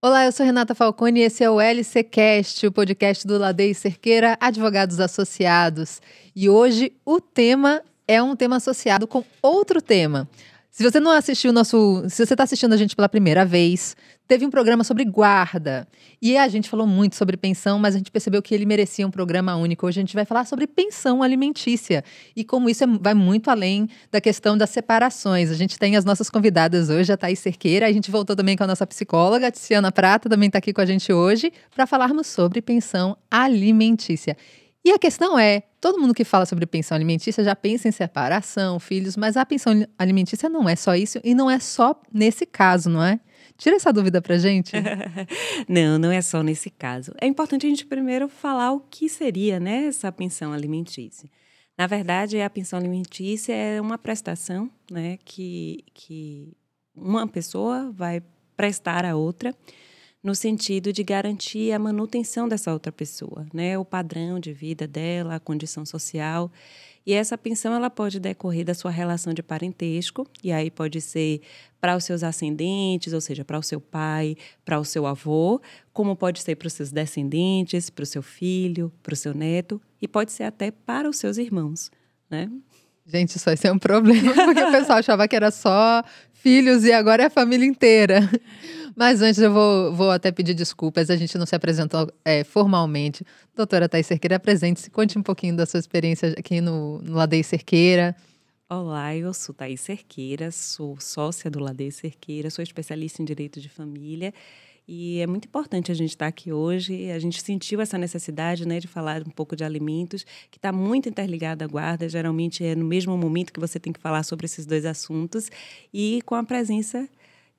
Olá, eu sou Renata Falcone e esse é o LCcast, o podcast do Ladei Cerqueira, Advogados Associados. E hoje o tema é um tema associado com outro tema. Se você não assistiu se você está assistindo a gente pela primeira vez, teve um programa sobre guarda. E a gente falou muito sobre pensão, mas a gente percebeu que ele merecia um programa único. Hoje a gente vai falar sobre pensão alimentícia e como isso vai muito além da questão das separações. A gente tem as nossas convidadas hoje, a Thaís Cerqueira. A gente voltou também com a nossa psicóloga, a Tiziana Prata, também está aqui com a gente hoje, para falarmos sobre pensão alimentícia. E a questão é, todo mundo que fala sobre pensão alimentícia já pensa em separação, filhos, mas a pensão alimentícia não é só isso e não é só nesse caso, não é? Tira essa dúvida pra gente. Não é só nesse caso. É importante a gente primeiro falar o que seria, né, essa pensão alimentícia. Na verdade, a pensão alimentícia é uma prestação, né, que uma pessoa vai prestar a outra no sentido de garantir a manutenção dessa outra pessoa, né? O padrão de vida dela, a condição social. E essa pensão ela pode decorrer da sua relação de parentesco, e aí pode ser para os seus ascendentes, ou seja, para o seu pai, para o seu avô, como pode ser para os seus descendentes, para o seu filho, para o seu neto, e pode ser até para os seus irmãos, né? Gente, isso vai ser um problema, porque o pessoal achava que era só filhos e agora é a família inteira. Mas antes eu vou até pedir desculpas, a gente não se apresentou formalmente. Doutora Thaís Cerqueira, apresente-se, conte um pouquinho da sua experiência aqui no Ladei Cerqueira. Olá, eu sou Thaís Cerqueira, sou sócia do Ladei Cerqueira, sou especialista em direito de família. E é muito importante a gente estar aqui hoje. A gente sentiu essa necessidade, né, de falar um pouco de alimentos, que está muito interligada à guarda. Geralmente é no mesmo momento que você tem que falar sobre esses dois assuntos. E com a presença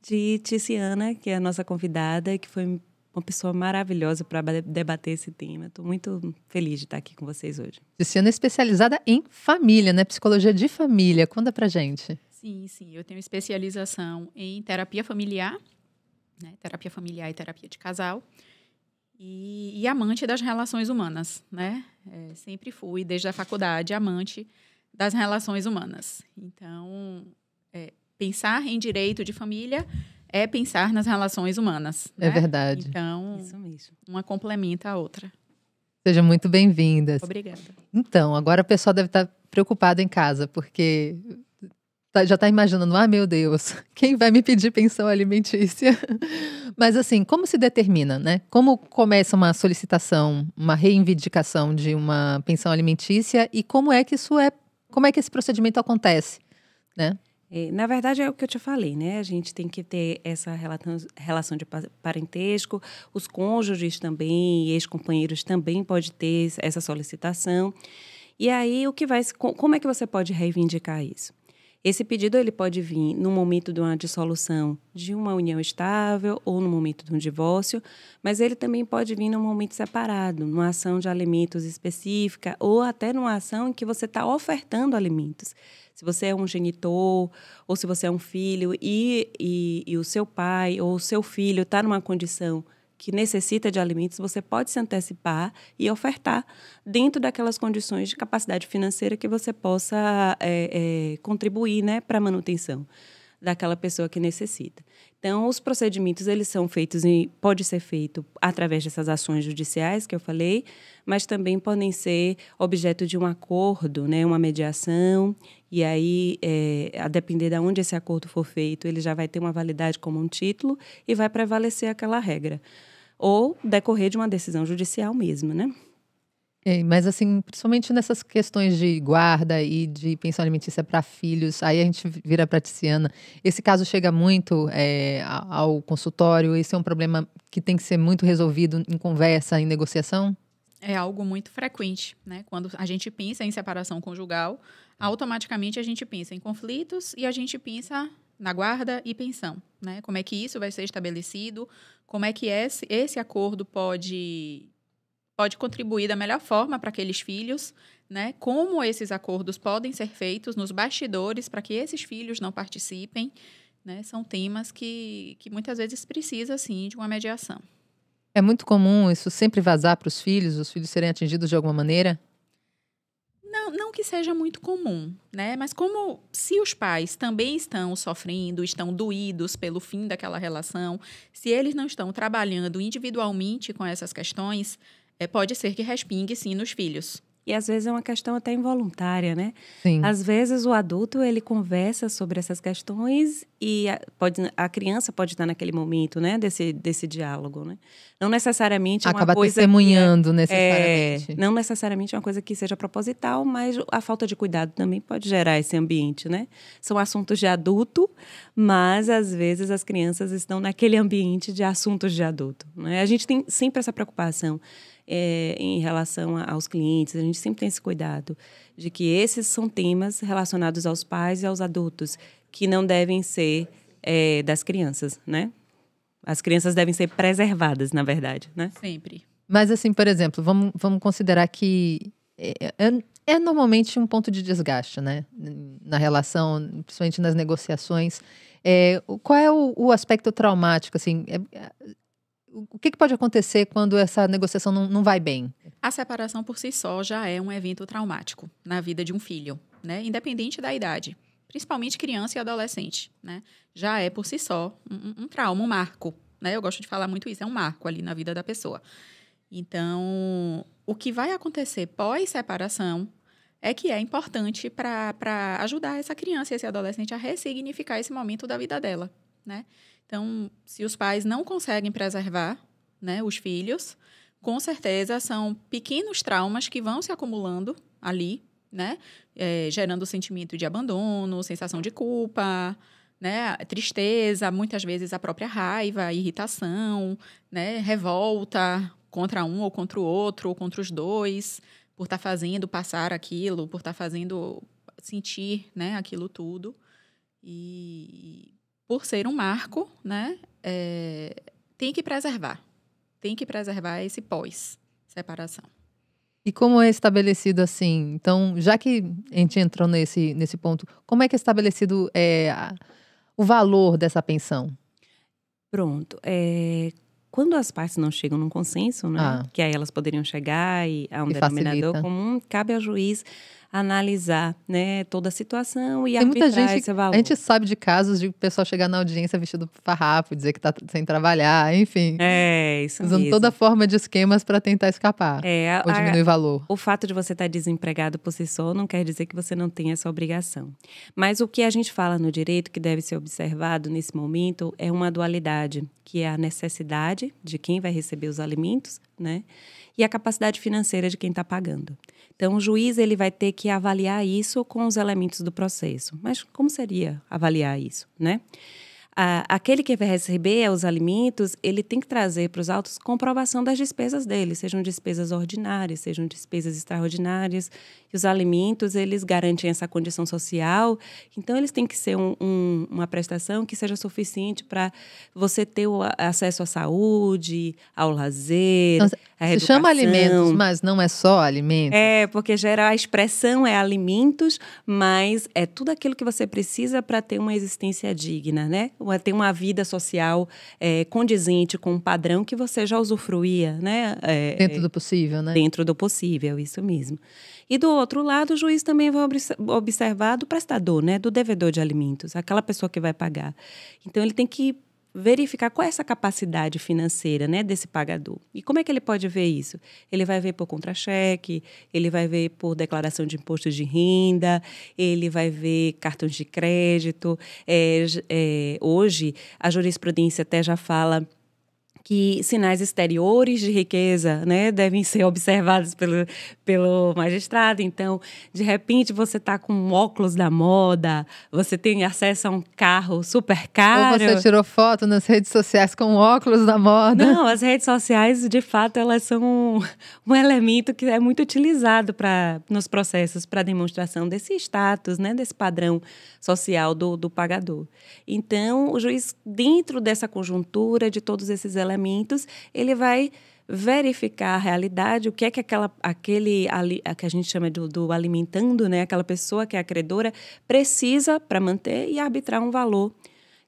de Tiziana, que é a nossa convidada, que foi uma pessoa maravilhosa para debater esse tema. Estou muito feliz de estar aqui com vocês hoje. Tiziana é especializada em família, né? Psicologia de família. Conta pra gente. Sim. Eu tenho especialização em terapia familiar, né? Terapia familiar e terapia de casal. E amante das relações humanas, né? Sempre fui, desde a faculdade, amante das relações humanas. Então, pensar em direito de família é pensar nas relações humanas. É, né? Verdade. Então, isso mesmo. Uma complementa a outra. Sejam muito bem-vindas. Obrigada. Então, agora o pessoal deve estar preocupado em casa, porque já está imaginando, meu Deus, quem vai me pedir pensão alimentícia? Mas assim, como se determina, né? Como começa uma solicitação, uma reivindicação de uma pensão alimentícia e como é que esse procedimento acontece, né? Na verdade, é o que eu te falei, né? A gente tem que ter essa relação de parentesco, os cônjuges também, ex-companheiros também pode ter essa solicitação. E aí, como é que você pode reivindicar isso? Esse pedido ele pode vir no momento de uma dissolução de uma união estável ou no momento de um divórcio, mas ele também pode vir num momento separado, numa ação de alimentos específica ou até numa ação em que você está ofertando alimentos. Se você é um genitor ou se você é um filho e o seu pai ou o seu filho está numa condição que necessita de alimentos, você pode se antecipar e ofertar dentro daquelas condições de capacidade financeira que você possa contribuir, né, para a manutenção daquela pessoa que necessita. Então, os procedimentos, eles são feitos pode ser feito através dessas ações judiciais que eu falei, mas também podem ser objeto de um acordo, né, uma mediação, e aí, a depender de onde esse acordo for feito, ele já vai ter uma validade como um título e vai prevalecer aquela regra. Ou decorrer de uma decisão judicial mesmo, né? Mas assim, principalmente nessas questões de guarda e de pensão alimentícia para filhos, aí a gente vira para a Tiziana. Esse caso chega muito ao consultório? Esse é um problema que tem que ser muito resolvido em conversa, em negociação? É algo muito frequente, né? Quando a gente pensa em separação conjugal, automaticamente a gente pensa em conflitos e a gente pensa na guarda e pensão, né? Como é que isso vai ser estabelecido? Como é que esse acordo pode contribuir da melhor forma para aqueles filhos, né? Como esses acordos podem ser feitos nos bastidores para que esses filhos não participem, né? São temas que muitas vezes precisa, sim, de uma mediação. É muito comum isso sempre vazar para os filhos serem atingidos de alguma maneira? Não não que seja muito comum, né? Mas como se os pais também estão sofrendo, estão doídos pelo fim daquela relação, se eles não estão trabalhando individualmente com essas questões, pode ser que respingue, sim, nos filhos. E às vezes é uma questão até involuntária, né? Sim. Às vezes o adulto, ele conversa sobre essas questões e a criança pode estar naquele momento, né? Desse diálogo, né? Não necessariamente é uma Acaba coisa testemunhando necessariamente. não necessariamente é uma coisa que seja proposital, mas a falta de cuidado também pode gerar esse ambiente, né? São assuntos de adulto, mas às vezes as crianças estão naquele ambiente de assuntos de adulto, né? A gente tem sempre essa preocupação em relação aos clientes, a gente sempre tem esse cuidado de que esses são temas relacionados aos pais e aos adultos, que não devem ser das crianças, né? As crianças devem ser preservadas, na verdade, né? Sempre. Mas assim, por exemplo, vamos considerar que é normalmente um ponto de desgaste, né? Na relação, principalmente nas negociações. Qual é o aspecto traumático, assim? O que pode acontecer quando essa negociação não vai bem? A separação por si só já é um evento traumático na vida de um filho, né? Independente da idade. Principalmente criança e adolescente, né? Já é por si só um trauma, um marco, né? Eu gosto de falar muito isso, é um marco ali na vida da pessoa. Então, o que vai acontecer pós-separação é que é importante para ajudar essa criança e esse adolescente a ressignificar esse momento da vida dela, né? Então, se os pais não conseguem preservar, né, os filhos, com certeza são pequenos traumas que vão se acumulando ali, né? Gerando sentimento de abandono, sensação de culpa, né? Tristeza, muitas vezes a própria raiva, irritação, né? Revolta contra um ou contra o outro, ou contra os dois, por estar fazendo passar aquilo, por estar fazendo sentir, né, aquilo tudo. E por ser um marco, né, tem que preservar esse pós-separação. E como é estabelecido assim? Então, já que a gente entrou nesse ponto, como é que é estabelecido o valor dessa pensão? Pronto. Quando as partes não chegam num consenso, né, que aí elas poderiam chegar a um denominador facilita. comum, cabe ao juiz analisar, né, toda a situação e Tem muita arbitrar gente, esse valor. a gente sabe de casos de o pessoal chegar na audiência vestido farrapo, dizer que está sem trabalhar, enfim. Isso usando mesmo. toda forma de esquemas para tentar escapar. Ou diminuir o valor. O fato de você estar desempregado por si só não quer dizer que você não tem essa obrigação. Mas o que a gente fala no direito que deve ser observado nesse momento é uma dualidade, que é a necessidade de quem vai receber os alimentos, né? E a capacidade financeira de quem está pagando. Então, o juiz ele vai ter que avaliar isso com os elementos do processo. Mas como seria avaliar isso, né? Aquele que vai receber os alimentos, ele tem que trazer para os autos comprovação das despesas dele, sejam despesas ordinárias, sejam despesas extraordinárias. E os alimentos, eles garantem essa condição social. Então, eles têm que ser uma prestação que seja suficiente para você ter o acesso à saúde, ao lazer, então, à se educação. chama alimentos, mas não é só alimentos? Porque a expressão é alimentos, mas é tudo aquilo que você precisa para ter uma existência digna, né? Ter uma vida social condizente com um padrão que você já usufruía, né? Dentro do possível, né? Dentro do possível, isso mesmo. E do outro lado, o juiz também vai observar do prestador, né? Do devedor de alimentos, aquela pessoa que vai pagar. Então, ele tem que verificar qual é essa capacidade financeira, né, desse pagador. E como é que ele pode ver isso? Ele vai ver por contra-cheque, ele vai ver por declaração de imposto de renda, ele vai ver cartões de crédito. Hoje, a jurisprudência até já fala que sinais exteriores de riqueza, né, devem ser observados pelo magistrado. Então, de repente, você está com um óculos da moda, você tem acesso a um carro super caro. Ou você tirou foto nas redes sociais com óculos da moda. Não, as redes sociais, de fato, elas são um elemento que é muito utilizado nos processos para demonstração desse status, né, desse padrão social do pagador. Então, o juiz, dentro dessa conjuntura de todos esses elementos, ele vai verificar a realidade, o que é que aquele que a gente chama do alimentando, né, aquela pessoa que é a credora, precisa para manter e arbitrar um valor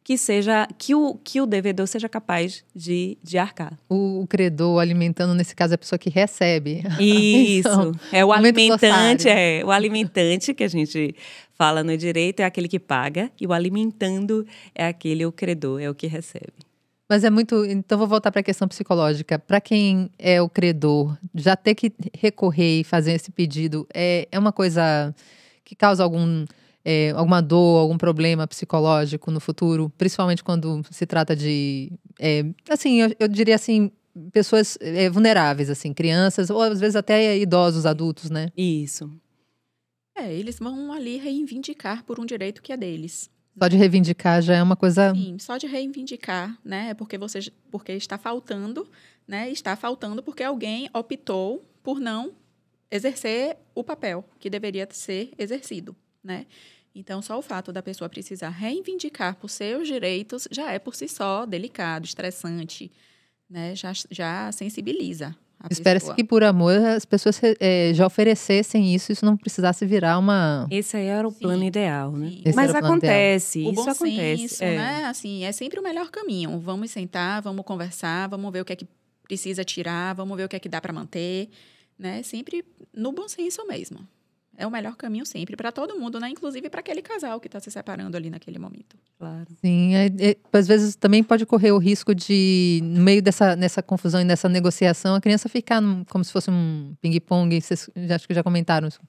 que o devedor seja capaz de arcar. O credor alimentando, nesse caso, é a pessoa que recebe. Isso. É o momento alimentante, glossário. o alimentante que a gente fala no direito é aquele que paga, e o alimentando é aquele, o credor, é o que recebe. Mas é muito. Então, vou voltar para a questão psicológica. Para quem é o credor, já ter que recorrer e fazer esse pedido é uma coisa que causa alguma dor, algum problema psicológico no futuro, principalmente quando se trata de, assim, eu diria assim, pessoas vulneráveis, assim, crianças ou às vezes até idosos, adultos, né? Isso. Eles vão ali reivindicar por um direito que é deles. Só de reivindicar já é uma coisa. Sim, só de reivindicar, né? Porque está faltando, né? Está faltando porque alguém optou por não exercer o papel que deveria ser exercido, né? Então, só o fato da pessoa precisar reivindicar por seus direitos já é por si só delicado, estressante, né? Já sensibiliza a Espera-se pessoa. que por amor as pessoas já oferecessem isso não precisasse virar uma. Esse aí era o Sim, plano ideal, né? sim. Esse Mas era o plano acontece, O isso bom acontece. senso, né? Assim, é sempre o melhor caminho. Vamos sentar, vamos conversar, vamos ver o que é que precisa tirar, vamos ver o que é que dá para manter, né? Sempre no bom senso mesmo. É o melhor caminho sempre para todo mundo, né? Inclusive para aquele casal que está se separando ali naquele momento. Claro. Sim, às vezes também pode correr o risco de, no meio nessa confusão e nessa negociação, a criança ficar como se fosse um ping-pong. Vocês acho que já comentaram isso.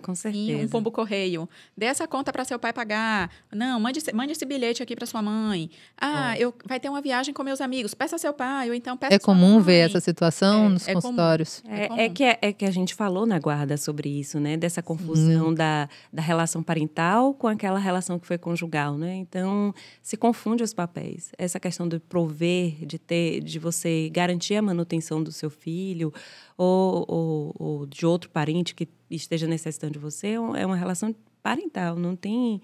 Com certeza. Sim, um pombo correio. Dê essa conta para seu pai pagar. Não, mande esse bilhete aqui para sua mãe. Vai ter uma viagem com meus amigos. Peça a seu pai, ou então peça É a sua comum mãe. ver essa situação nos comum. consultórios. comum. É que a gente falou na guarda sobre isso, né? Dessa confusão da relação parental com aquela relação que foi conjugal, né? Então, se confunde os papéis. Essa questão de prover, de você garantir a manutenção do seu filho ou de outro parente que esteja necessitando de você, é uma relação parental, não tem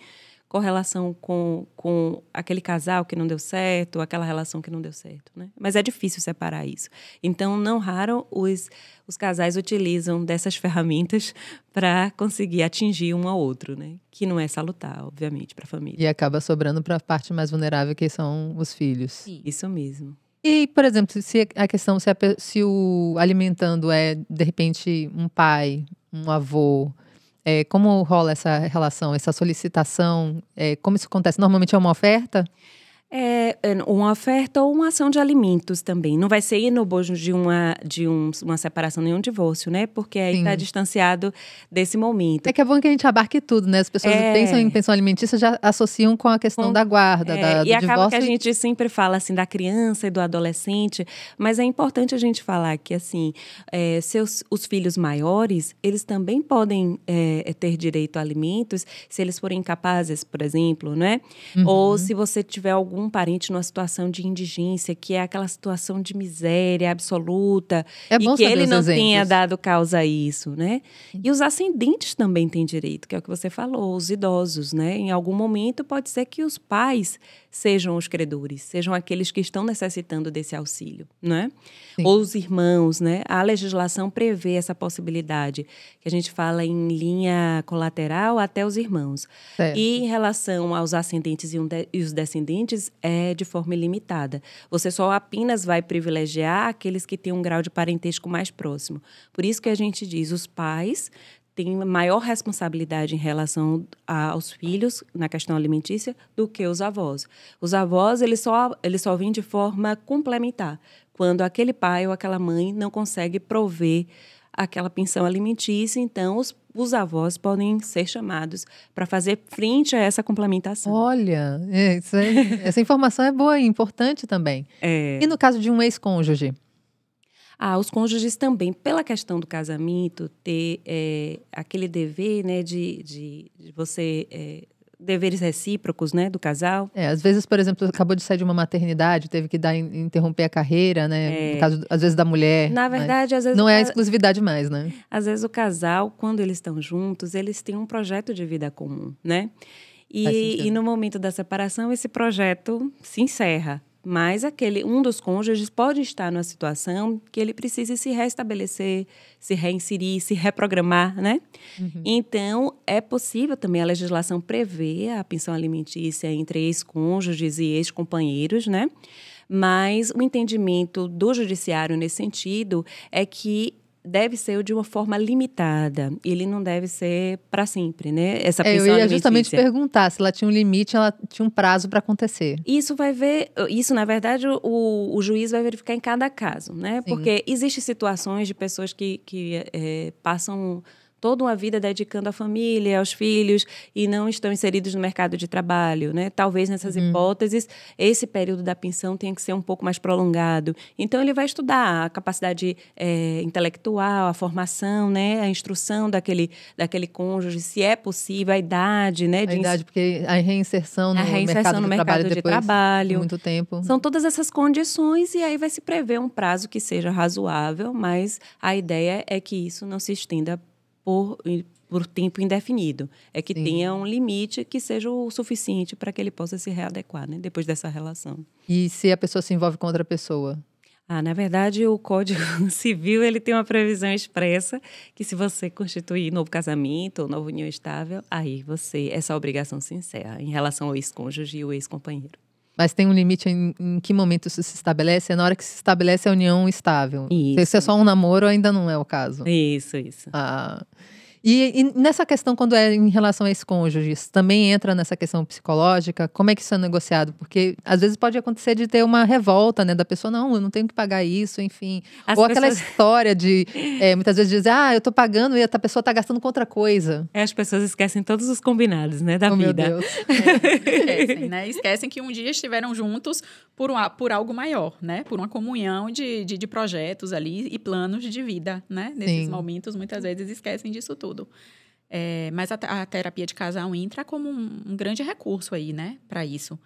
correlação com aquele casal que não deu certo, aquela relação que não deu certo, né? Mas é difícil separar isso. Então, não raro, os casais utilizam dessas ferramentas para conseguir atingir um ao outro, né? Que não é salutar, obviamente, para a família. E acaba sobrando para a parte mais vulnerável, que são os filhos. Sim. Isso mesmo. E, por exemplo, se o alimentando é, de repente, um pai, um avô, como rola essa relação, essa solicitação? Como isso acontece? Normalmente é uma oferta? É uma oferta ou uma ação de alimentos também. Não vai ser no bojo de uma separação, nem um divórcio, né? Porque aí está distanciado desse momento. É que é bom que a gente abarque tudo, né? As pessoas pensam em pensão alimentícia, já associam com a questão da guarda, do e acaba divórcio. que a gente sempre fala assim da criança e do adolescente, mas é importante a gente falar que assim, os filhos maiores, eles também podem ter direito a alimentos se eles forem incapazes, por exemplo, né? Ou se você tiver algum parente numa situação de indigência, que é aquela situação de miséria absoluta, É bom e que saber ele os não exemplos. tenha dado causa a isso, né? E os ascendentes também têm direito, que é o que você falou, os idosos, né? Em algum momento pode ser que os pais sejam os credores, sejam aqueles que estão necessitando desse auxílio, né? Sim. Ou os irmãos, né? A legislação prevê essa possibilidade, que a gente fala em linha colateral até os irmãos. Certo. E em relação aos ascendentes e os descendentes, é de forma ilimitada. Você só apenas vai privilegiar aqueles que têm um grau de parentesco mais próximo. Por isso que a gente diz, os pais têm maior responsabilidade em relação aos filhos, na questão alimentícia, do que os avós. Os avós, eles só vêm de forma complementar, quando aquele pai ou aquela mãe não consegue prover aquela pensão alimentícia, então os avós podem ser chamados para fazer frente a essa complementação. Olha, essa informação é boa e importante também. E no caso de um ex-cônjuge? Os cônjuges também, pela questão do casamento, ter aquele dever, né, de você... deveres recíprocos, né, do casal. Às vezes, por exemplo, acabou de sair de uma maternidade, teve que interromper a carreira, né? No caso, às vezes, da mulher. Na verdade, às vezes... Não é a exclusividade mais, né? Às vezes o casal, quando eles estão juntos, eles têm um projeto de vida comum, né? E no momento da separação, esse projeto se encerra. Mas um dos cônjuges pode estar numa situação que ele precise se restabelecer, se reinserir, se reprogramar, né? Então, é possível também, a legislação prevê a pensão alimentícia entre ex-cônjuges e ex-companheiros, né? Mas o entendimento do judiciário nesse sentido é que deve ser de uma forma limitada. Ele não deve ser para sempre, né? Essa pensão eu ia alimentícia. justamente perguntar se ela tinha um limite, ela tinha um prazo para acontecer. Isso, na verdade, o juiz vai verificar em cada caso, né? Sim. Porque existem situações de pessoas que passam toda uma vida dedicando à família, aos filhos, e não estão inseridos no mercado de trabalho, né? Talvez nessas hipóteses, esse período da pensão tenha que ser um pouco mais prolongado. Então, ele vai estudar a capacidade intelectual, a formação, né? A instrução daquele cônjuge, se é possível, a idade, né? A idade, porque a reinserção no mercado de trabalho de muito tempo. São todas essas condições, e aí vai se prever um prazo que seja razoável, mas a ideia é que isso não se estenda por tempo indefinido. É que tenha um limite que seja o suficiente para que ele possa se readequar, né, depois dessa relação. E se a pessoa se envolve com outra pessoa? Na verdade, o Código Civil ele tem uma previsão expressa que se você constituir novo casamento ou nova união estável, aí essa obrigação se encerra em relação ao ex-cônjuge e o ex-companheiro. Mas tem um limite em que momento isso se estabelece? É na hora que se estabelece a união estável. Isso. Se é só um namoro, ainda não é o caso. Isso. E nessa questão, quando é em relação a ex-cônjuges, também entra nessa questão psicológica? Como é que isso é negociado? Porque às vezes pode acontecer de ter uma revolta, né? Da pessoa, não, eu não tenho que pagar isso, enfim. Ou aquela história de, muitas vezes dizer, eu tô pagando e a pessoa tá gastando com outra coisa. As pessoas esquecem todos os combinados, né, da vida. Meu Deus. Esquecem, né? Esquecem que um dia estiveram juntos por algo maior, né? Por uma comunhão de projetos ali e planos de vida, né? Nesses momentos, muitas vezes esquecem disso tudo. Mas a terapia de casal entra como um grande recurso aí, né? Para isso.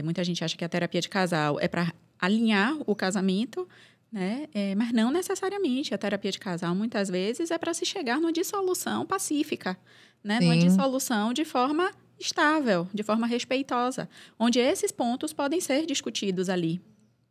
Muita gente acha que a terapia de casal é para alinhar o casamento, né? Mas não necessariamente. A terapia de casal, muitas vezes, é para se chegar numa dissolução pacífica, né? Numa dissolução de forma estável, de forma respeitosa, onde esses pontos podem ser discutidos ali.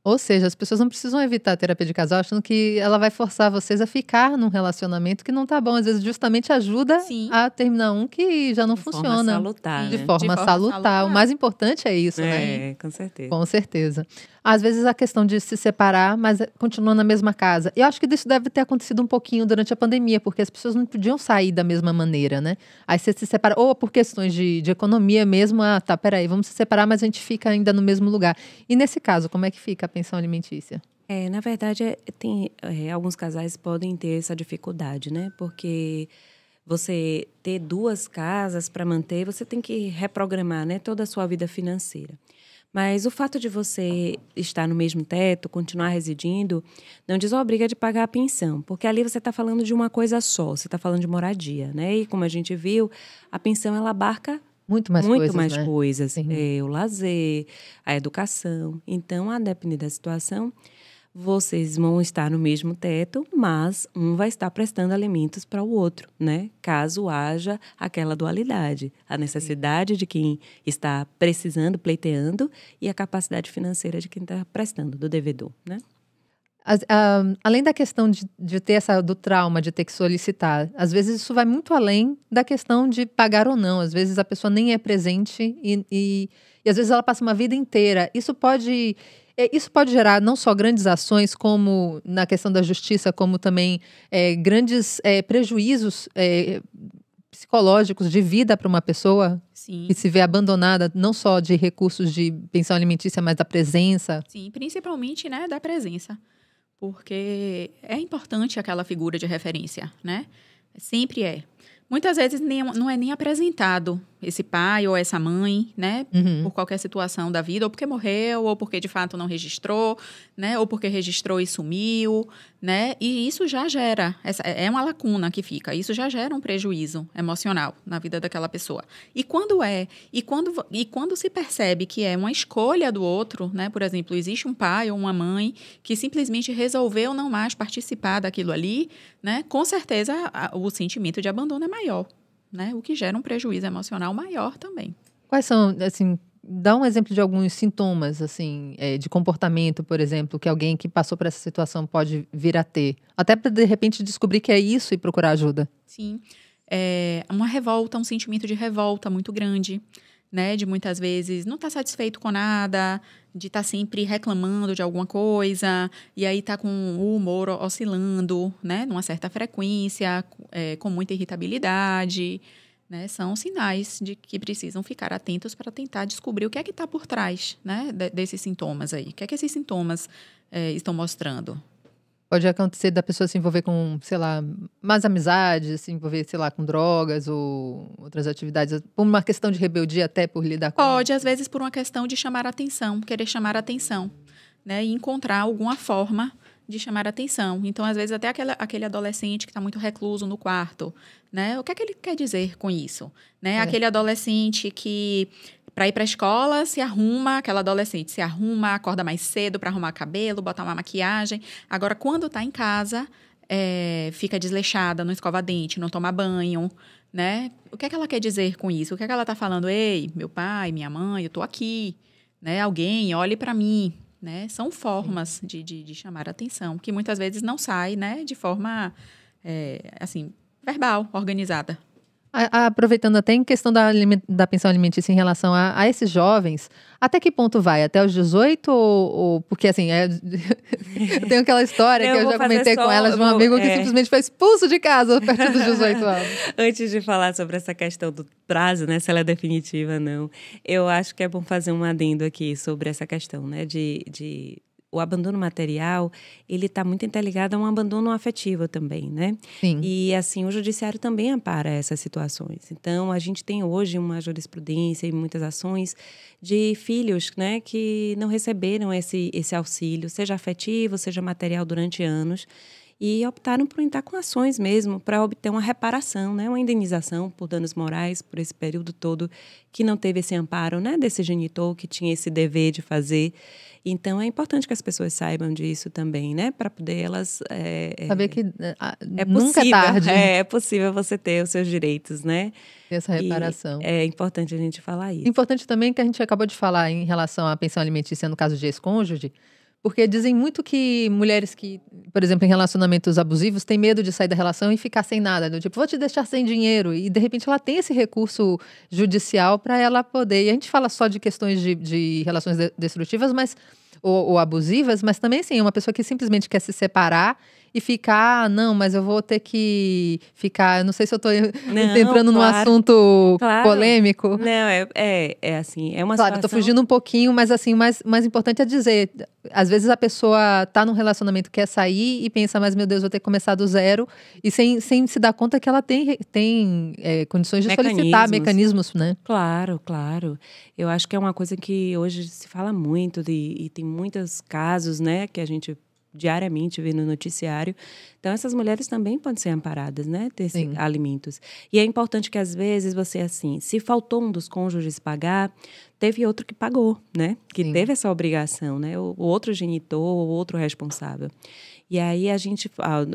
Ou seja, as pessoas não precisam evitar a terapia de casal achando que ela vai forçar vocês a ficar num relacionamento que não tá bom. Às vezes, justamente ajuda a terminar um que já não funciona. Salutar, de né? forma salutar. O mais importante é isso, né? Com certeza. Com certeza. Às vezes, a questão de se separar, mas continuar na mesma casa. E eu acho que isso deve ter acontecido um pouquinho durante a pandemia, porque as pessoas não podiam sair da mesma maneira, né? Aí você se separa, ou por questões de economia mesmo, peraí, vamos se separar, mas a gente fica ainda no mesmo lugar. E nesse caso, como é que fica a pensão alimentícia? Na verdade, alguns casais podem ter essa dificuldade, né? Porque você ter duas casas para manter, você tem que reprogramar, né, toda a sua vida financeira. Mas o fato de você estar no mesmo teto, continuar residindo, não desobriga de pagar a pensão, porque ali você está falando de uma coisa só, você está falando de moradia, né? E como a gente viu, a pensão ela abarca muito mais coisas. O lazer, a educação. Então, a depender da situação, vocês vão estar no mesmo teto, mas um vai estar prestando alimentos para o outro, né? Caso haja aquela dualidade, a necessidade de quem está precisando, pleiteando, e a capacidade financeira de quem está prestando, do devedor, né? Além da questão de ter do trauma, de ter que solicitar, às vezes isso vai muito além da questão de pagar ou não. Às vezes a pessoa nem é presente e às vezes ela passa uma vida inteira. Isso pode gerar não só grandes ações, como na questão da justiça, como também grandes prejuízos psicológicos de vida para uma pessoa. Sim. Que se vê abandonada não só de recursos de pensão alimentícia, mas da presença. Sim, principalmente, né, da presença. Porque é importante aquela figura de referência, né? Sempre é. Muitas vezes não é nem apresentado esse pai ou essa mãe, né? Por qualquer situação da vida, ou porque morreu, ou porque de fato não registrou, né? Ou porque registrou e sumiu, né? E isso já gera, é uma lacuna que fica, isso já gera um prejuízo emocional na vida daquela pessoa. E quando se percebe que é uma escolha do outro, né? Por exemplo, existe um pai ou uma mãe que simplesmente resolveu não mais participar daquilo ali, né? Com certeza o sentimento de abandono é maior, né? O que gera um prejuízo emocional maior também. Quais são, assim, dá um exemplo de alguns sintomas, assim, de comportamento, por exemplo, que alguém que passou por essa situação pode vir a ter. Até para, de repente, descobrir que é isso e procurar ajuda. Sim. Uma revolta, um sentimento de revolta muito grande, né? De muitas vezes não estar satisfeito com nada, de estar sempre reclamando de alguma coisa, e aí tá com o humor oscilando, né? Numa certa frequência, com muita irritabilidade, né? São sinais de que precisam ficar atentos para tentar descobrir o que é que está por trás, né? Desses sintomas aí. O que é que esses sintomas estão mostrando? Pode acontecer da pessoa se envolver com, sei lá, más amizades, se envolver, sei lá, com drogas ou outras atividades, por uma questão de rebeldia até por lidar com... Pode, às vezes, por uma questão de chamar atenção, querer chamar atenção, né? E encontrar alguma forma de chamar atenção. Então, às vezes, até aquele adolescente que está muito recluso no quarto, né? O que é que ele quer dizer com isso? Né? Aquele adolescente que... Para ir para a escola, aquela adolescente se arruma, acorda mais cedo para arrumar cabelo, botar uma maquiagem. Agora, quando está em casa, fica desleixada, não escova dente, não toma banho, né? O que é que ela quer dizer com isso? O que é que ela está falando? Ei, meu pai, minha mãe, eu estou aqui, né? Alguém, olhe para mim, né? São formas de chamar a atenção, que muitas vezes não sai, né? De forma, assim, verbal, organizada. Aproveitando até em questão da pensão alimentícia em relação a esses jovens, até que ponto vai? Até os 18 ou porque assim, eu tenho aquela história que eu já comentei com elas de um amigo que simplesmente foi expulso de casa a partir dos 18 anos. Antes de falar sobre essa questão do prazo, né, se ela é definitiva ou não, eu acho que é bom fazer um adendo aqui sobre essa questão, né, o abandono material, ele está muito interligado a um abandono afetivo também, né? Sim. E, assim, o judiciário também ampara essas situações. Então, a gente tem hoje uma jurisprudência e muitas ações de filhos, né, que não receberam esse auxílio, seja afetivo, seja material, durante anos, e optaram por entrar com ações mesmo para obter uma reparação, né, uma indenização por danos morais por esse período todo que não teve esse amparo, né, desse genitor que tinha esse dever de fazer. Então, é importante que as pessoas saibam disso também, né, para poder elas... Saber que nunca é tarde. É possível você ter os seus direitos, né? Essa reparação. E é importante a gente falar isso. Importante também que a gente acabou de falar em relação à pensão alimentícia no caso de ex-cônjuge, porque dizem muito que mulheres que, por exemplo, em relacionamentos abusivos, têm medo de sair da relação e ficar sem nada. Do tipo, vou te deixar sem dinheiro. E, de repente, ela tem esse recurso judicial para ela poder... E a gente fala só de questões de relações destrutivas, mas ou abusivas, mas também, sim, uma pessoa que simplesmente quer se separar e ficar, não, mas eu vou ter que ficar, eu não sei se eu estou entrando num assunto polêmico. Não, é assim, é uma situação... Claro, eu tô fugindo um pouquinho, mas assim, mais importante é dizer, às vezes a pessoa tá num relacionamento, quer sair e pensa, mas meu Deus, vou ter que começar do zero, e sem se dar conta que ela tem condições de solicitar mecanismos, né? Claro. Eu acho que é uma coisa que hoje se fala muito, e tem muitos casos, né, que a gente diariamente vê no noticiário. Então, essas mulheres também podem ser amparadas, né? Ter alimentos. E é importante que, às vezes, você, assim, se faltou um dos cônjuges pagar, teve outro que pagou, né? Que teve essa obrigação, né? O outro genitor, o outro responsável. E aí,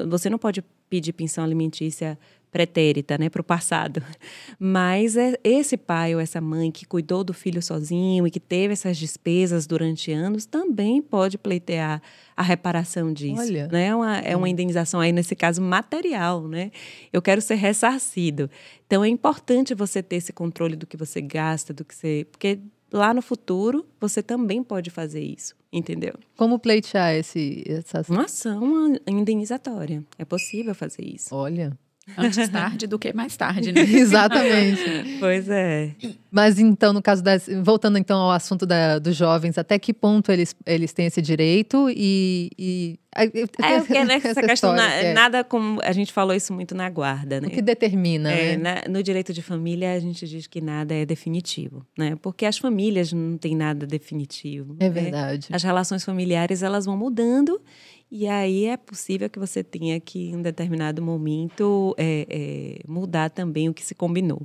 você não pode pedir pensão alimentícia pretérita, né, para o passado. Mas esse pai ou essa mãe que cuidou do filho sozinho e que teve essas despesas durante anos também pode pleitear a reparação disso. Olha. Né? É uma indenização aí, nesse caso, material, né? Eu quero ser ressarcido. Então, é importante você ter esse controle do que você gasta, porque lá no futuro, você também pode fazer isso, entendeu? Como pleitear essa... Uma ação indenizatória. É possível fazer isso. Olha... Antes tarde do que mais tarde, né? Exatamente. Pois é. Mas então, no caso voltando então ao assunto dos jovens, até que ponto eles têm esse direito porque nessa questão, nada como a gente falou isso muito na guarda, né? O que determina, né? No direito de família, a gente diz que nada é definitivo, né? Porque as famílias não têm nada definitivo. É verdade. As relações familiares, elas vão mudando. E aí é possível que você tenha que, em um determinado momento, mudar também o que se combinou.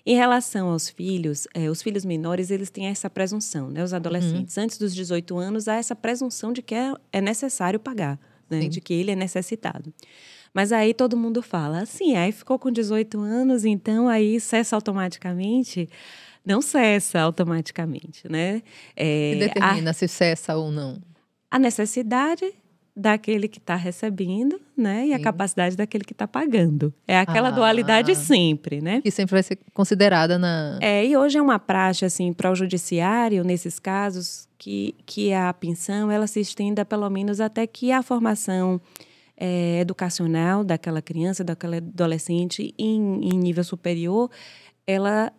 Em relação aos filhos, os filhos menores, eles têm essa presunção, né? Os adolescentes, antes dos 18 anos, há essa presunção de que é necessário pagar, né? De que ele é necessitado. Mas aí todo mundo fala assim, aí ficou com 18 anos, então aí cessa automaticamente. não cessa automaticamente, né? Que determina se cessa ou não? A necessidade daquele que está recebendo, né? E a capacidade daquele que está pagando. É aquela dualidade sempre, né? Que sempre vai ser considerada na... E hoje é uma praxe, assim, para o judiciário, nesses casos, que a pensão, ela se estenda pelo menos até que a formação educacional daquela criança, daquela adolescente em nível superior, ela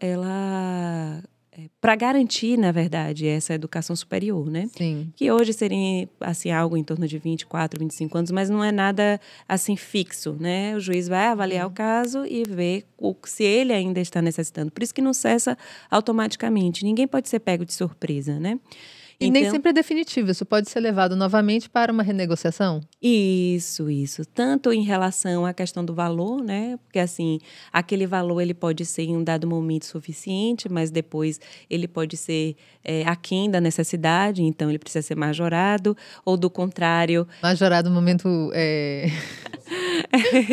para garantir, na verdade, essa educação superior, né? Sim. Que hoje seria, assim, algo em torno de 24, 25 anos, mas não é nada, assim, fixo, né? O juiz vai avaliar o caso e ver se ele ainda está necessitando. Por isso que não cessa automaticamente. Ninguém pode ser pego de surpresa, né? E nem sempre é definitivo, isso pode ser levado novamente para uma renegociação? Isso. Tanto em relação à questão do valor, né? Porque, assim, aquele valor ele pode ser em um dado momento suficiente, mas depois ele pode ser aquém da necessidade, então ele precisa ser majorado, ou do contrário... Majorado no momento...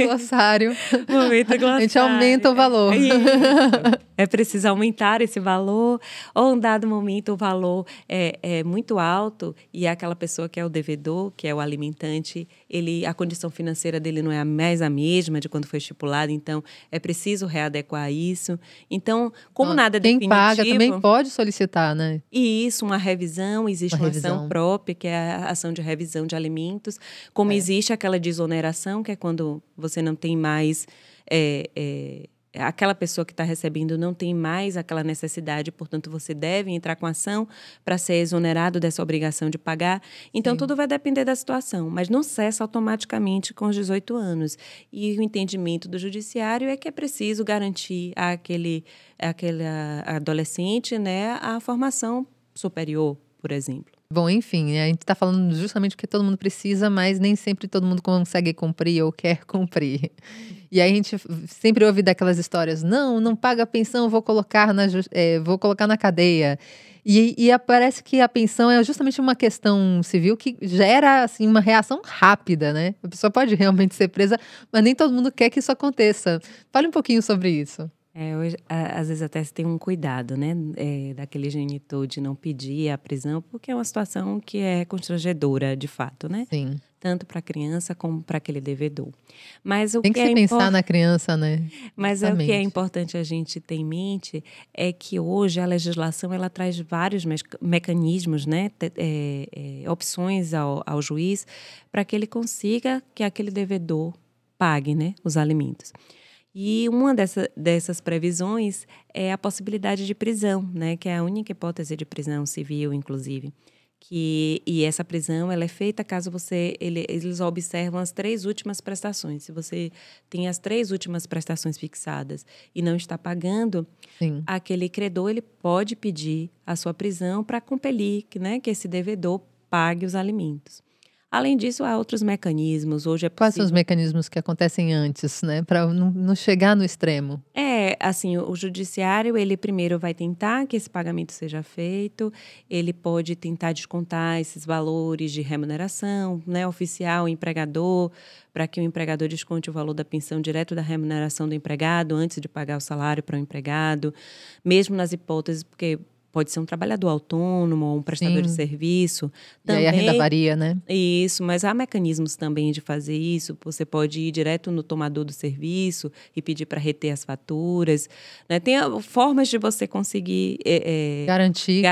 glossário. Momento glossário. A gente aumenta o valor. Isso. É preciso aumentar esse valor, ou em dado momento o valor é muito alto e aquela pessoa que é o devedor, que é o alimentante, a condição financeira dele não é mais a mesma de quando foi estipulado, então é preciso readequar isso. Então, como nada é definitivo... Quem paga também pode solicitar, né? E isso, uma revisão, existe uma ação própria, que é a ação de revisão de alimentos, como existe aquela desoneração, que é quando você não tem mais... aquela pessoa que está recebendo não tem mais aquela necessidade, portanto, você deve entrar com ação para ser exonerado dessa obrigação de pagar. Então, tudo vai depender da situação, mas não cessa automaticamente com os 18 anos. E o entendimento do judiciário é que é preciso garantir àquele adolescente, né, a formação superior, por exemplo. Bom, enfim, a gente está falando justamente porque todo mundo precisa, mas nem sempre todo mundo consegue cumprir ou quer cumprir. E aí a gente sempre ouve daquelas histórias, não paga a pensão, vou colocar na cadeia. E parece que a pensão é justamente uma questão civil que gera assim, uma reação rápida, né? A pessoa pode realmente ser presa, mas nem todo mundo quer que isso aconteça. Fale um pouquinho sobre isso. Hoje, às vezes até se tem um cuidado, né, daquele genitor de não pedir a prisão, porque é uma situação que é constrangedora, de fato, né? Sim. Tanto para a criança como para aquele devedor. Mas tem que se pensar na criança, né? Mas o que é importante a gente ter em mente é que hoje a legislação ela traz vários mecanismos, né, opções ao juiz para que ele consiga que aquele devedor pague, né, os alimentos. E uma dessas previsões é a possibilidade de prisão, né, que é a única hipótese de prisão civil, inclusive. E essa prisão ela é feita caso eles observam as 3 últimas prestações. Se você tem as 3 últimas prestações fixadas e não está pagando, Sim. Aquele credor ele pode pedir a sua prisão para compelir, né, que esse devedor pague os alimentos. Além disso, há outros mecanismos. Hoje é possível... Quais são os mecanismos que acontecem antes, né? Para não chegar no extremo? Assim, o judiciário, ele primeiro vai tentar que esse pagamento seja feito, ele pode tentar descontar esses valores de remuneração, né, oficial, empregador, para que o empregador desconte o valor da pensão direto da remuneração do empregado antes de pagar o salário para o empregado, mesmo nas hipóteses, porque... Pode ser um trabalhador autônomo ou um prestador de serviço. Também, e aí a renda varia, né? Isso, mas há mecanismos também de fazer isso. Você pode ir direto no tomador do serviço e pedir para reter as faturas. Né? Tem formas de você conseguir garantir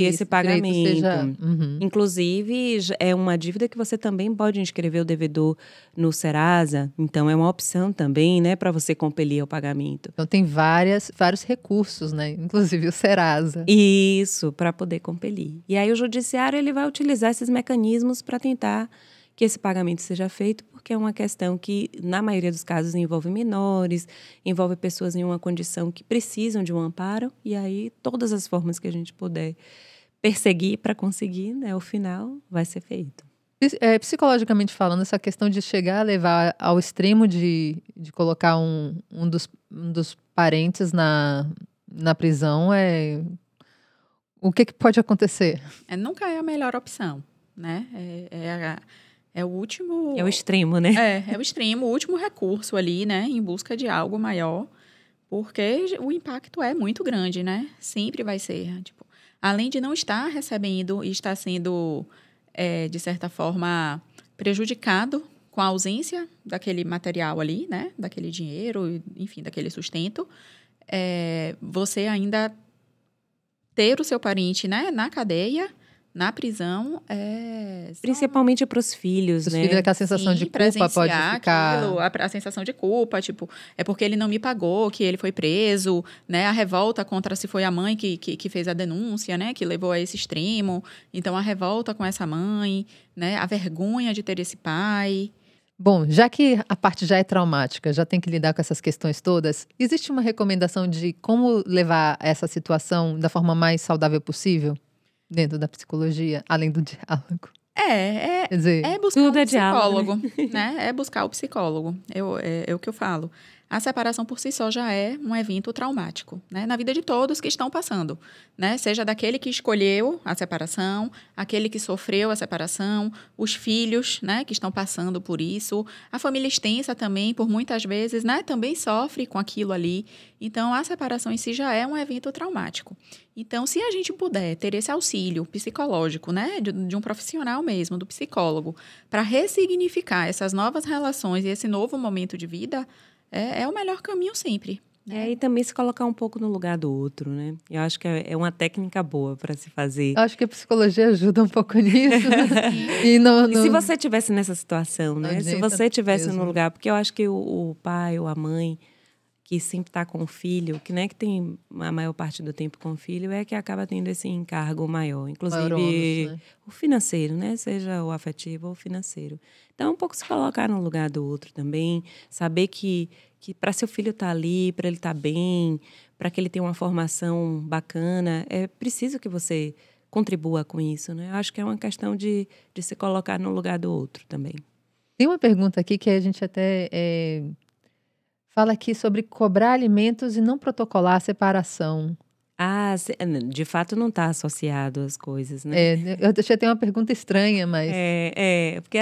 esse pagamento. Seja... Inclusive, é uma dívida que você também pode inscrever o devedor no Serasa. Então, é uma opção também, né, para você compelir ao pagamento. Então, tem vários recursos, né? Inclusive o Serasa. Isso, para poder compelir. E aí o judiciário ele vai utilizar esses mecanismos para tentar que esse pagamento seja feito, porque é uma questão que, na maioria dos casos, envolve menores, envolve pessoas em uma condição que precisam de um amparo, e aí todas as formas que a gente puder perseguir para conseguir, né, o final vai ser feito. Psicologicamente falando, essa questão de chegar a levar ao extremo de colocar um dos parentes na prisão o que pode acontecer? Nunca é a melhor opção, né? É o último... É o extremo, né? É o extremo, o último recurso ali, né? Em busca de algo maior Porque o impacto é muito grande, né? Sempre vai ser. Tipo, além de não estar recebendo e estar sendo, de certa forma, prejudicado com a ausência daquele material ali, né? Daquele dinheiro, enfim, daquele sustento, você ainda ter o seu parente, né, na cadeia, na prisão, Principalmente para os filhos, Os né? filhos, aquela sensação de culpa pode presenciar ficar... aquilo, a sensação de culpa, tipo, é porque ele não me pagou, que ele foi preso, né? A revolta contra se foi a mãe que fez a denúncia, né? Que levou a esse extremo. Então, a revolta com essa mãe, né? A vergonha de ter esse pai. Bom, já que a parte já é traumática, já tem que lidar com essas questões todas, existe uma recomendação de como levar essa situação da forma mais saudável possível dentro da psicologia, além do diálogo? Quer dizer, é buscar tudo o é diálogo, psicólogo, né? É buscar o psicólogo. É o que eu falo. A separação por si só já é um evento traumático, né? Na vida de todos que estão passando, né? Seja daquele que escolheu a separação, aquele que sofreu a separação, os filhos, né? Que estão passando por isso. A família extensa também, por muitas vezes, né? Também sofre com aquilo ali. Então, a separação em si já é um evento traumático. Então, se a gente puder ter esse auxílio psicológico, né? De um profissional mesmo, do psicólogo, para ressignificar essas novas relações e esse novo momento de vida, é o melhor caminho sempre. E também se colocar um pouco no lugar do outro, né? Eu acho que é uma técnica boa para se fazer. Acho que a psicologia ajuda um pouco nisso. E se você estivesse nessa situação, né? Se você estivesse no lugar... Porque eu acho que o pai ou a mãe que sempre está com o filho, que não é que tem a maior parte do tempo com o filho, é que acaba tendo esse encargo maior. Inclusive ônus, né? O financeiro, né? Seja o afetivo ou o financeiro. Então, um pouco se colocar no lugar do outro também. Saber que para seu filho estar ali, para ele estar bem, para que ele tenha uma formação bacana, é preciso que você contribua com isso, né? Eu acho que é uma questão de se colocar no lugar do outro também. Tem uma pergunta aqui que a gente até fala aqui sobre cobrar alimentos e não protocolar a separação. De fato não está associado às coisas, né? Eu achei até uma pergunta estranha, mas... Porque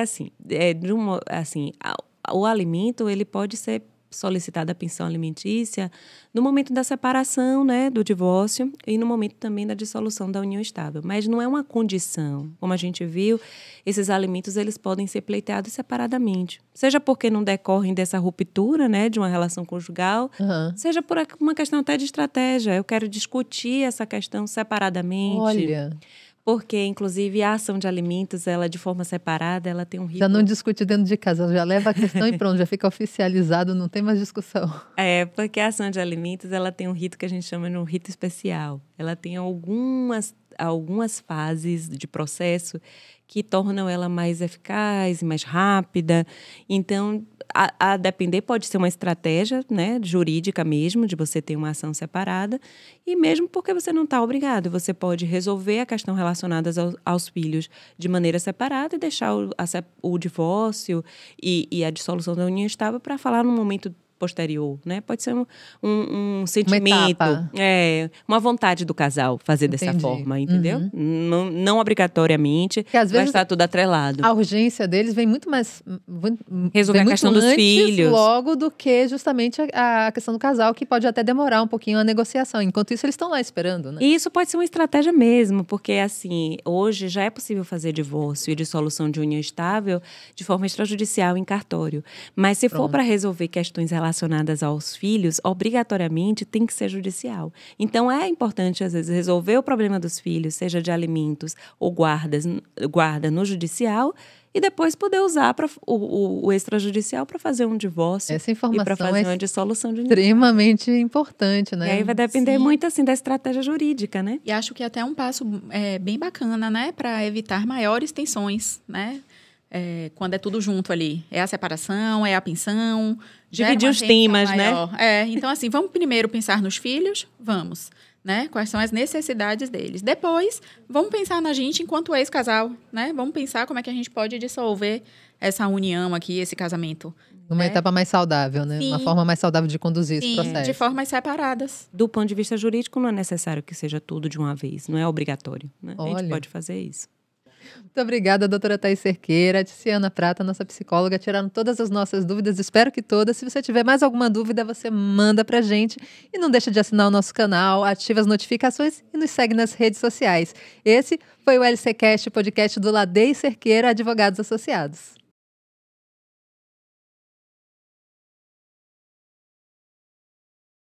o alimento, ele pode ser solicitado a pensão alimentícia no momento da separação, né, do divórcio e no momento também da dissolução da união estável. Mas não é uma condição. Como a gente viu, esses alimentos eles podem ser pleiteados separadamente. Seja porque não decorrem dessa ruptura, né, de uma relação conjugal, seja por uma questão até de estratégia. Eu quero discutir essa questão separadamente. Olha... Porque, inclusive, a ação de alimentos, ela de forma separada, ela tem um rito... Já não discute dentro de casa, já leva a questão e pronto, já fica oficializado, não tem mais discussão. Porque a ação de alimentos, ela tem um rito que a gente chama de um rito especial. Ela tem algumas fases de processo que tornam ela mais eficaz, mais rápida. Então, a depender, pode ser uma estratégia, né, jurídica mesmo, de você ter uma ação separada, e mesmo porque você não está obrigado. Você pode resolver a questão relacionada aos filhos de maneira separada e deixar o divórcio e a dissolução da união estável para falar no momento posterior, né? Pode ser um sentimento, uma vontade do casal fazer dessa forma, entendeu? Não obrigatoriamente, porque às vezes está tudo atrelado. A urgência deles vem muito mais... resolver a questão dos filhos. Logo do que justamente a questão do casal, que pode até demorar um pouquinho a negociação. Enquanto isso, eles estão lá esperando, né? E isso pode ser uma estratégia mesmo, porque assim, hoje já é possível fazer divórcio e dissolução de união estável de forma extrajudicial em cartório. Mas se for para resolver questões relacionadas aos filhos, obrigatoriamente tem que ser judicial. Então, é importante, às vezes, resolver o problema dos filhos, seja de alimentos ou guarda no judicial, e depois poder usar o extrajudicial para fazer um divórcio. Essa informação e para fazer uma dissolução de união. Extremamente importante, né? E aí vai depender muito assim da estratégia jurídica, né? E acho que até um passo bem bacana, né? Para evitar maiores tensões, né? Quando é tudo junto ali. É a separação, é a pensão. Dividir os temas, maior, né? Então, assim, vamos primeiro pensar nos filhos? Vamos. Né? Quais são as necessidades deles. Depois, vamos pensar na gente enquanto ex-casal, né? Vamos pensar como é que a gente pode dissolver essa união aqui, esse casamento. Uma etapa mais saudável, né? Sim. Uma forma mais saudável de conduzir esse processo. De formas separadas. Do ponto de vista jurídico, não é necessário que seja tudo de uma vez. Não é obrigatório, né? A gente pode fazer isso. Muito obrigada, doutora Thaís Cerqueira, Tiziana Prata, nossa psicóloga, tiraram todas as nossas dúvidas, espero que todas. Se você tiver mais alguma dúvida, você manda pra gente e não deixa de assinar o nosso canal, ativa as notificações e nos segue nas redes sociais. Esse foi o LCcast, podcast do Ladei Cerqueira Advogados Associados.